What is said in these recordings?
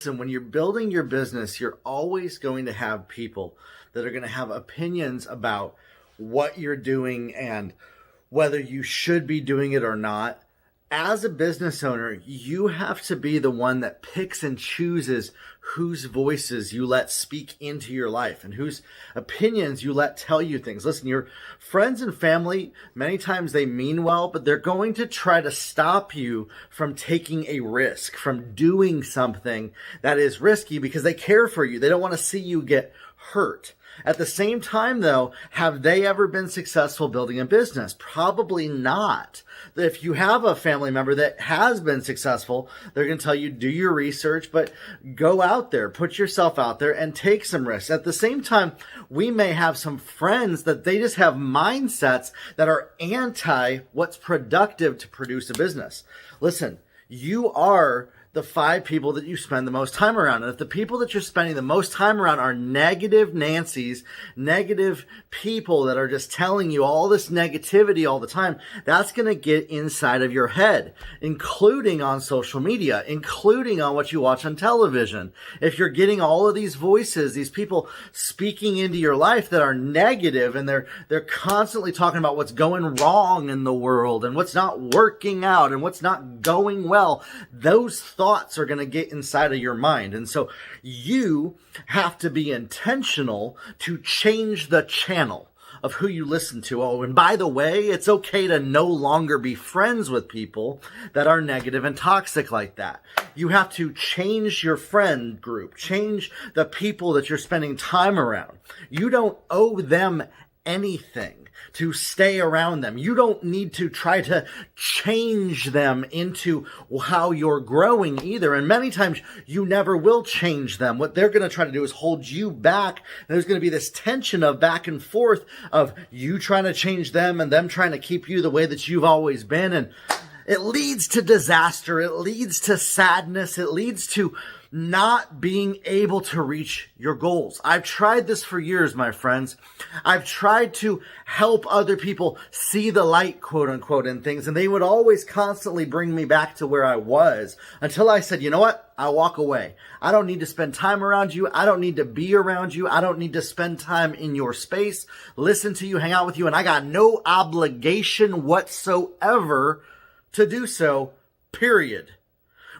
Listen, when you're building your business, you're always going to have people that are going to have opinions about what you're doing and whether you should be doing it or not. As a business owner, you have to be the one that picks and chooses whose voices you let speak into your life and whose opinions you let tell you things. Listen, your friends and family, many times they mean well, but they're going to try to stop you from taking a risk, from doing something that is risky because they care for you. They don't want to see you get hurt. At the same time, though, have they ever been successful building a business? Probably not. If you have a family member that has been successful, they're going to tell you, do your research, but go out there, put yourself out there and take some risks. At the same time, we may have some friends that they just have mindsets that are anti what's productive to produce a business. Listen, you are the 5 people that you spend the most time around. And if the people that you're spending the most time around are negative Nancy's, negative people that are just telling you all this negativity all the time, that's going to get inside of your head, including on social media, including on what you watch on television. If you're getting all of these voices, these people speaking into your life that are negative and they're constantly talking about what's going wrong in the world and what's not working out and what's not going well, those thoughts are going to get inside of your mind. And so you have to be intentional to change the channel of who you listen to. Oh, and by the way, it's okay to no longer be friends with people that are negative and toxic like that. You have to change your friend group, change the people that you're spending time around. You don't owe them anything to stay around them. You don't need to try to change them into how you're growing either. And many times you never will change them. What they're going to try to do is hold you back. And there's going to be this tension of back and forth of you trying to change them and them trying to keep you the way that you've always been. And it leads to disaster. It leads to sadness. It leads to not being able to reach your goals. I've tried this for years, my friends. I've tried to help other people see the light, quote unquote, in things, and they would always constantly bring me back to where I was until I said, you know what? I walk away. I don't need to spend time around you. I don't need to be around you. I don't need to spend time in your space, listen to you, hang out with you, and I got no obligation whatsoever to do so, period.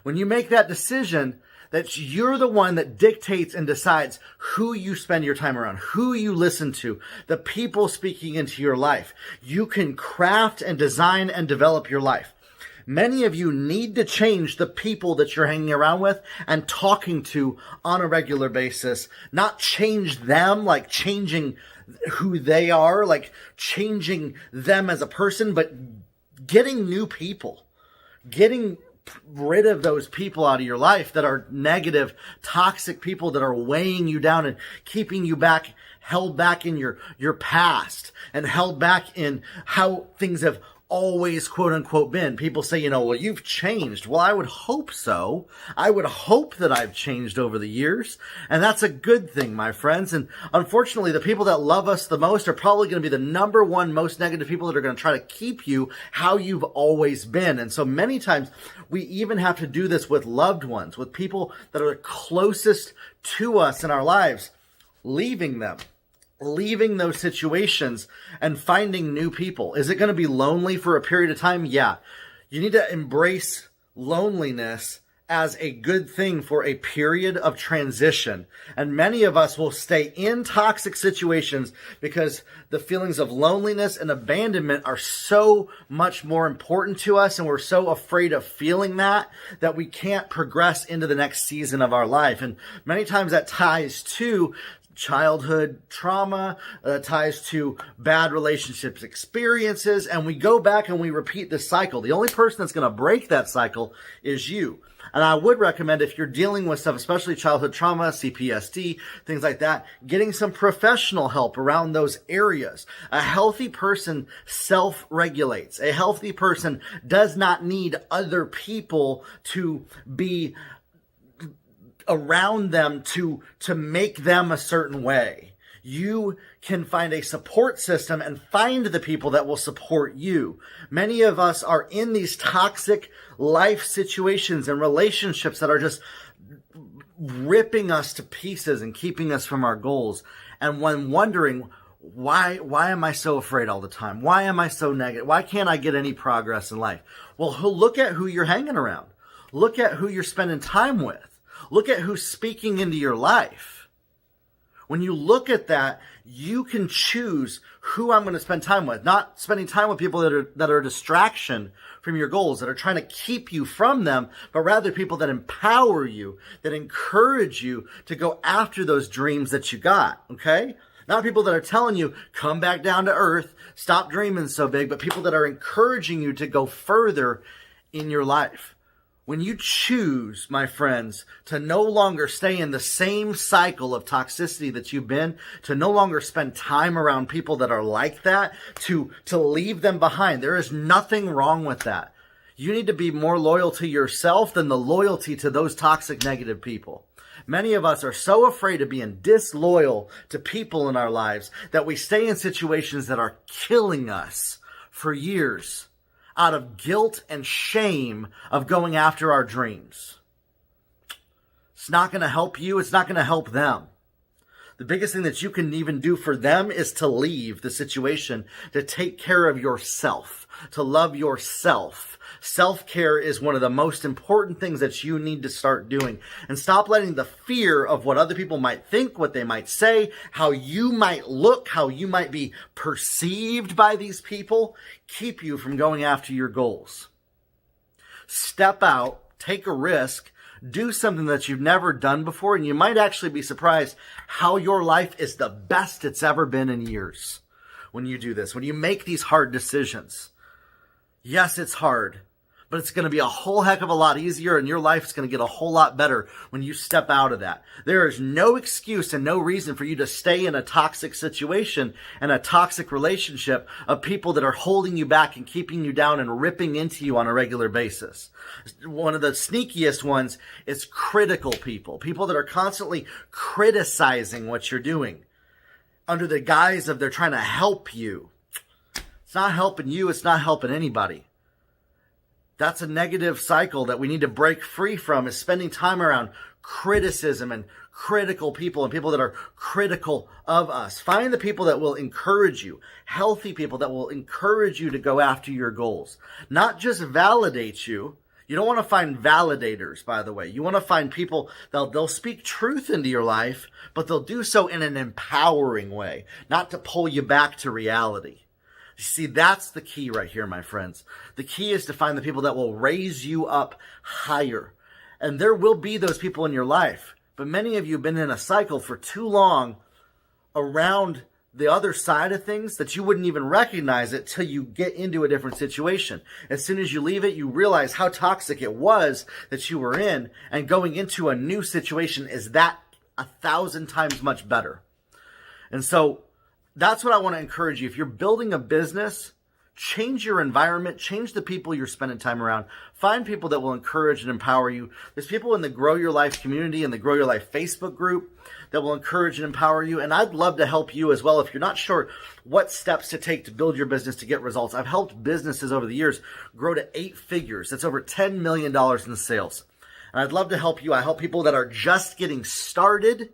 When you make that decision, that you're the one that dictates and decides who you spend your time around, who you listen to, the people speaking into your life. You can craft and design and develop your life. Many of you need to change the people that you're hanging around with and talking to on a regular basis. Not change them, like changing who they are, like changing them as a person, but getting new people, getting rid of those people out of your life that are negative, toxic people that are weighing you down and keeping you back, held back in your past and held back in how things have always, quote unquote, been. People say, well, you've changed. Well, I would hope so. I would hope that I've changed over the years. And that's a good thing, my friends. And unfortunately, the people that love us the most are probably going to be the number one most negative people that are going to try to keep you how you've always been. And so many times we even have to do this with loved ones, with people that are closest to us in our lives, leaving them. Leaving those situations and finding new people. Is it going to be lonely for a period of time? Yeah. You need to embrace loneliness as a good thing for a period of transition. And many of us will stay in toxic situations because the feelings of loneliness and abandonment are so much more important to us. And we're so afraid of feeling that we can't progress into the next season of our life. And many times that ties to childhood trauma, ties to bad relationships experiences, and we go back and we repeat this cycle. The only person that's going to break that cycle is you. And I would recommend, if you're dealing with stuff, especially childhood trauma, CPTSD, things like that, getting some professional help around those areas. A healthy person self-regulates. A healthy person does not need other people to be around them to make them a certain way. You can find a support system and find the people that will support you. Many of us are in these toxic life situations and relationships that are just ripping us to pieces and keeping us from our goals. And when wondering, why am I so afraid all the time? Why am I so negative? Why can't I get any progress in life? Well, look at who you're hanging around. Look at who you're spending time with. Look at who's speaking into your life. When you look at that, you can choose who I'm going to spend time with. Not spending time with people that are a distraction from your goals, that are trying to keep you from them, but rather people that empower you, that encourage you to go after those dreams that you got, okay? Not people that are telling you, come back down to earth, stop dreaming so big, but people that are encouraging you to go further in your life. When you choose, my friends, to no longer stay in the same cycle of toxicity that you've been, to no longer spend time around people that are like that, to leave them behind, there is nothing wrong with that. You need to be more loyal to yourself than the loyalty to those toxic, negative people. Many of us are so afraid of being disloyal to people in our lives that we stay in situations that are killing us for years, out of guilt and shame of going after our dreams. It's not going to help you. It's not going to help them. The biggest thing that you can even do for them is to leave the situation, to take care of yourself, to love yourself. Self-care is one of the most important things that you need to start doing. And stop letting the fear of what other people might think, what they might say, how you might look, how you might be perceived by these people, keep you from going after your goals. Step out, take a risk, do something that you've never done before, and you might actually be surprised how your life is the best it's ever been in years when you do this, when you make these hard decisions. Yes, it's hard, but it's going to be a whole heck of a lot easier, and your life is going to get a whole lot better when you step out of that. There is no excuse and no reason for you to stay in a toxic situation and a toxic relationship of people that are holding you back and keeping you down and ripping into you on a regular basis. One of the sneakiest ones is critical people, people that are constantly criticizing what you're doing under the guise of they're trying to help you. It's not helping you. It's not helping anybody. That's a negative cycle that we need to break free from, is spending time around criticism and critical people and people that are critical of us. Find the people that will encourage you, healthy people that will encourage you to go after your goals, not just validate you. You don't want to find validators, by the way. You want to find people they'll speak truth into your life, but they'll do so in an empowering way, not to pull you back to reality. You see, that's the key right here, my friends. The key is to find the people that will raise you up higher. And there will be those people in your life. But many of you have been in a cycle for too long around the other side of things that you wouldn't even recognize it till you get into a different situation. As soon as you leave it, you realize how toxic it was that you were in. And going into a new situation is that 1,000 times much better. And so that's what I want to encourage you. If you're building a business, change your environment, change the people you're spending time around. Find people that will encourage and empower you. There's people in the Grow Your Life community and the Grow Your Life Facebook group that will encourage and empower you. And I'd love to help you as well. If you're not sure what steps to take to build your business to get results, I've helped businesses over the years grow to 8 figures. That's over $10 million in sales. And I'd love to help you. I help people that are just getting started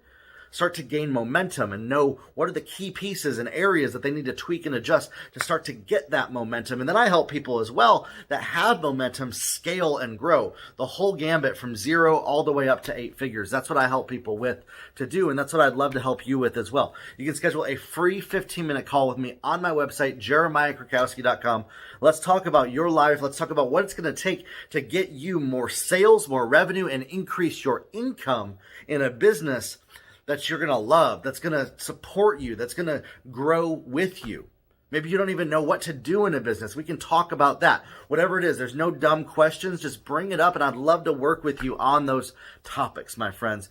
start to gain momentum and know what are the key pieces and areas that they need to tweak and adjust to start to get that momentum. And then I help people as well that have momentum scale and grow the whole gambit from 0 all the way up to 8 figures. That's what I help people with to do. And that's what I'd love to help you with as well. You can schedule a free 15-minute call with me on my website, jeremiahkrakowski.com. Let's talk about your life. Let's talk about what it's going to take to get you more sales, more revenue, and increase your income in a business that you're going to love, that's going to support you, that's going to grow with you. Maybe you don't even know what to do in a business. We can talk about that. Whatever it is, there's no dumb questions. Just bring it up, and I'd love to work with you on those topics, my friends.